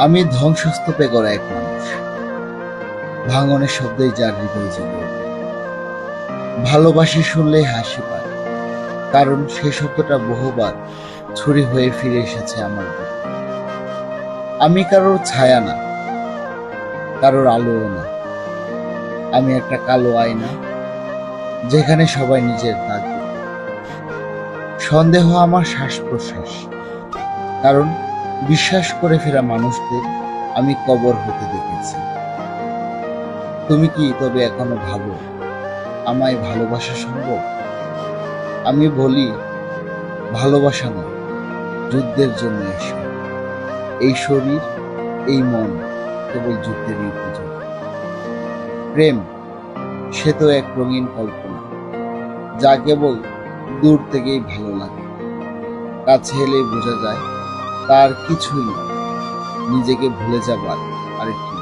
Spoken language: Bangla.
আমি ধ্বংসস্তূপে গড়া এক মানুষ, ভাঙনের শব্দেই যার হৃদয় জেগে ওঠে। ভালোবাসি শুনলেই হাসি পায়, কারণ সেই শব্দটা বহুবার ছুরি হয়ে ফিরে এসেছে আমার বুকে। আমি কারোর ছায়া না, কারোর আলোও না। আমি একটা কালো আয়না, যেখানে সবাই নিজের দাগ দিত। সন্দেহ আমার শ্বাস প্রশ্বাস, কারণ বিশ্বাস করে ফেরা মানুষদের আমি কবর হতে দেখেছি। তুমি কি তবে এখনো ভাবো আমায় ভালোবাসা সম্ভব? আমি বলি, ভালোবাসা নয়, যুদ্ধের জন্য এসো। এই শরীর, এই মন কেবল যুদ্ধেরই উপযোগী। প্রেম, সে তো এক রঙিন কল্পনা, যা কেবল দূর থেকেই ভালো লাগে। কাছে এলেই বোঝা যায় তার কিছুই নয়, নিজেকে ভুলে যাবার আরেকটি